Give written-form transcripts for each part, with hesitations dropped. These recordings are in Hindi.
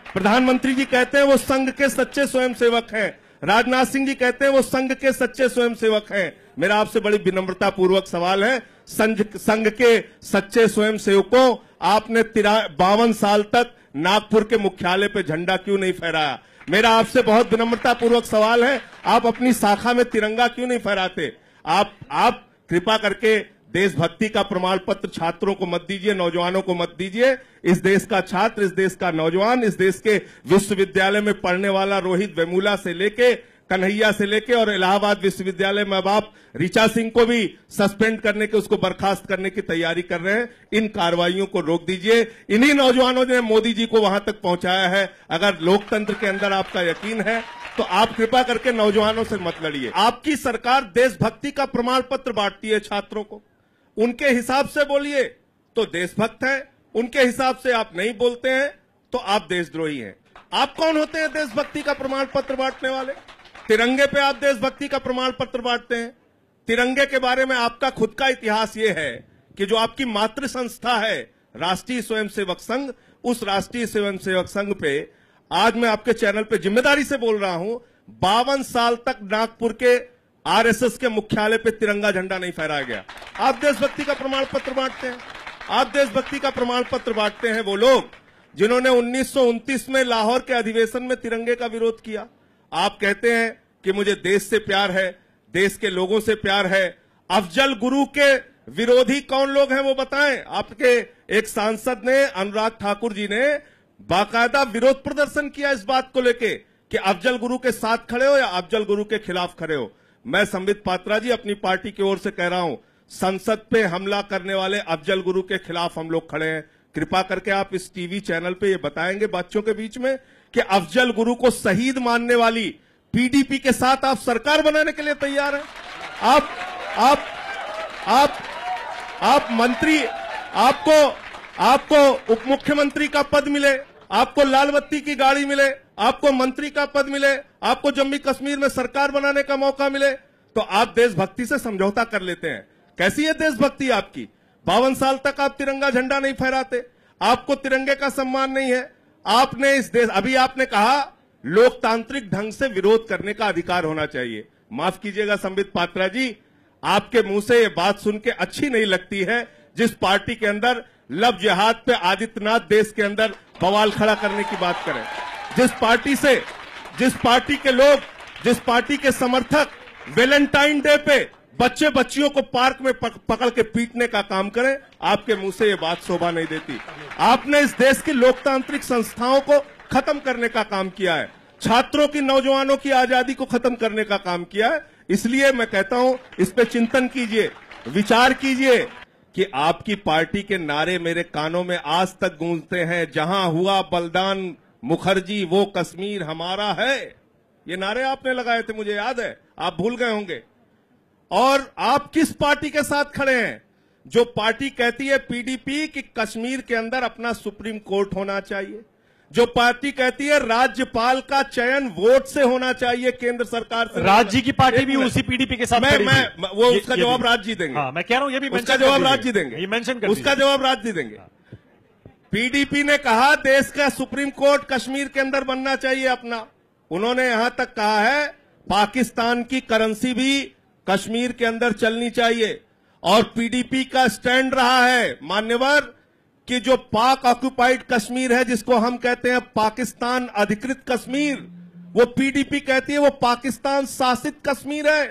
प्रधानमंत्री जी कहते हैं वो संघ के सच्चे स्वयंसेवक हैं। राजनाथ सिंह जी कहते हैं वो संघ के सच्चे स्वयंसेवक हैं। मेरा आपसे बड़ी विनम्रता पूर्वक सवाल है, संघ के सच्चे स्वयंसेवकों, आपने 52 साल तक नागपुर के मुख्यालय पे झंडा क्यों नहीं फहराया? मेरा आपसे बहुत विनम्रता पूर्वक सवाल है, आप अपनी शाखा में तिरंगा क्यों नहीं फहराते? आप कृपा करके देशभक्ति का प्रमाण पत्र छात्रों को मत दीजिए, नौजवानों को मत दीजिए। इस देश का छात्र, इस देश का नौजवान, इस देश के विश्वविद्यालय में पढ़ने वाला रोहित वेमुला से लेके कन्हैया से लेके और इलाहाबाद विश्वविद्यालय में अब आप ऋचा सिंह को भी सस्पेंड करने के, उसको बर्खास्त करने की तैयारी कर रहे हैं। इन कार्रवाइयों को रोक दीजिए। इन्हीं नौजवानों ने मोदी जी को वहां तक पहुंचाया है। अगर लोकतंत्र के अंदर आपका यकीन है तो आप कृपा करके नौजवानों से मत लड़िए। आपकी सरकार देशभक्ति का प्रमाण पत्र बांटती है छात्रों को, उनके हिसाब से बोलिए तो देशभक्त हैं, उनके हिसाब से आप नहीं बोलते हैं तो आप देशद्रोही हैं। आप कौन होते हैं देशभक्ति का प्रमाण पत्र बांटने वाले? तिरंगे पे आप देशभक्ति का प्रमाण पत्र बांटते हैं। तिरंगे के बारे में आपका खुद का इतिहास ये है कि जो आपकी मातृ संस्था है राष्ट्रीय स्वयंसेवक संघ, उस राष्ट्रीय स्वयंसेवक संघ पे आज मैं आपके चैनल पे जिम्मेदारी से बोल रहा हूं, 52 साल तक नागपुर के आरएसएस के मुख्यालय पे तिरंगा झंडा नहीं फहराया गया। आप देशभक्ति का प्रमाण पत्र बांटते हैं। आप देशभक्ति का प्रमाण पत्र बांटते हैं वो लोग जिन्होंने 1929 में लाहौर के अधिवेशन में तिरंगे का विरोध किया। आप कहते हैं कि मुझे देश से प्यार है, देश के लोगों से प्यार है। अफजल गुरु के विरोधी कौन लोग हैं वो बताएं। आपके एक सांसद ने, अनुराग ठाकुर जी ने बाकायदा विरोध प्रदर्शन किया इस बात को लेके कि अफजल गुरु के साथ खड़े हो या अफजल गुरु के खिलाफ खड़े हो। मैं संबित पात्रा जी अपनी पार्टी की ओर से कह रहा हूं, संसद पे हमला करने वाले अफजल गुरु के खिलाफ हम लोग खड़े हैं। कृपा करके आप इस टीवी चैनल पे ये बताएंगे बच्चों के बीच में कि अफजल गुरु को शहीद मानने वाली पीडीपी के साथ आप सरकार बनाने के लिए तैयार हैं? आप मंत्री, आपको उप मुख्यमंत्री का पद मिले, आपको लाल बत्ती की गाड़ी मिले, आपको मंत्री का पद मिले, आपको जम्मू कश्मीर में सरकार बनाने का मौका मिले, तो आप देशभक्ति से समझौता कर लेते हैं। कैसी है देशभक्ति आपकी? 52 साल तक आप तिरंगा झंडा नहीं फहराते, आपको तिरंगे का सम्मान नहीं है। आपने इस देश, अभी आपने कहा लोकतांत्रिक ढंग से विरोध करने का अधिकार होना चाहिए। माफ कीजिएगा संबित पात्रा जी, आपके मुंह से ये बात सुन के अच्छी नहीं लगती है। जिस पार्टी के अंदर लव जिहाद पे आदित्यनाथ देश के अंदर बवाल खड़ा करने की बात करें, जिस पार्टी के समर्थक वैलेंटाइन डे पे बच्चियों को पार्क में पकड़ के पीटने का काम करें, आपके मुंह से ये बात शोभा नहीं देती। आपने इस देश की लोकतांत्रिक संस्थाओं को खत्म करने का काम किया है, छात्रों की, नौजवानों की आजादी को खत्म करने का काम किया है। इसलिए मैं कहता हूं इस पे चिंतन कीजिए, विचार कीजिए कि आपकी पार्टी के नारे मेरे कानों में आज तक गूंजते हैं, जहां हुआ बलिदान मुखर्जी वो कश्मीर हमारा है। ये नारे आपने लगाए थे, मुझे याद है, आप भूल गए होंगे। और आप किस पार्टी के साथ खड़े हैं? जो पार्टी कहती है पीडीपी कि कश्मीर के अंदर अपना सुप्रीम कोर्ट होना चाहिए, जो पार्टी कहती है राज्यपाल का चयन वोट से होना चाहिए केंद्र सरकार से। राज्य की पार्टी भी उसी पीडीपी के साथ वो उसका जवाब राज्य जी देंगे। हाँ, मैं कह रहा हूं ये भी उसका जवाब राज्य जी देंगे, ये मेंशन कर उसका जवाब राज्य जी देंगे। पीडीपी ने कहा देश का सुप्रीम कोर्ट कश्मीर के अंदर बनना चाहिए अपना। उन्होंने यहां तक कहा है पाकिस्तान की करेंसी भी कश्मीर के अंदर चलनी चाहिए। और पीडीपी का स्टैंड रहा है मान्यवर कि जो पाक ऑक्युपाइड कश्मीर है, जिसको हम कहते हैं पाकिस्तान अधिकृत कश्मीर, वो पीडीपी कहती है वो पाकिस्तान शासित कश्मीर है।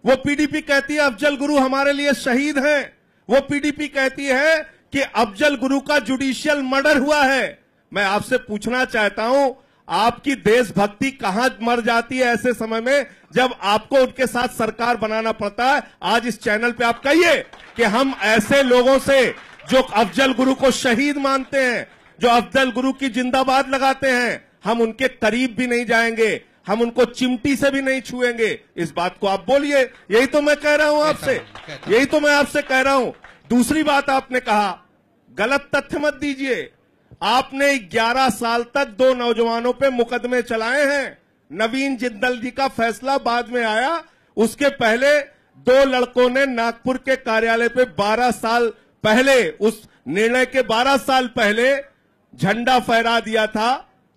वो पीडीपी कहती है अफजल गुरु हमारे लिए शहीद हैं। वो पीडीपी कहती है कि अफजल गुरु का जुडिशियल मर्डर हुआ है। मैं आपसे पूछना चाहता हूं, आपकी देशभक्ति कहां मर जाती है ऐसे समय में जब आपको उनके साथ सरकार बनाना पड़ता है? आज इस चैनल पे आप कहिए कि हम ऐसे लोगों से जो अफजल गुरु को शहीद मानते हैं, जो अफजल गुरु की जिंदाबाद लगाते हैं, हम उनके करीब भी नहीं जाएंगे, हम उनको चिमटी से भी नहीं छुएंगे। इस बात को आप बोलिए। यही तो मैं कह रहा हूं आपसे, यही तो मैं आपसे कह रहा हूं। दूसरी बात आपने कहा, गलत तथ्य मत दीजिए। आपने 11 साल तक 2 नौजवानों पे मुकदमे चलाए हैं। नवीन जिंदल जी का फैसला बाद में आया, उसके पहले 2 लड़कों ने नागपुर के कार्यालय पे 12 साल पहले, उस निर्णय के 12 साल पहले झंडा फहरा दिया था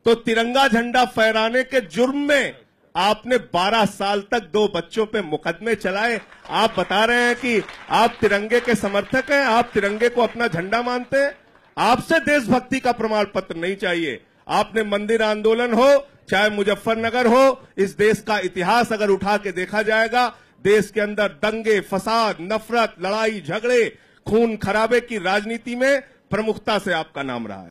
तो तिरंगा झंडा फहराने के जुर्म में आपने 12 साल तक 2 बच्चों पे मुकदमे चलाए। आप बता रहे हैं कि आप तिरंगे के समर्थक हैं, आप तिरंगे को अपना झंडा मानते हैं। आपसे देशभक्ति का प्रमाण पत्र नहीं चाहिए। आपने मंदिर आंदोलन हो चाहे मुजफ्फरनगर हो, इस देश का इतिहास अगर उठा के देखा जाएगा, देश के अंदर दंगे, फसाद, नफरत, लड़ाई झगड़े, खून खराबे की राजनीति में प्रमुखता से आपका नाम रहा है।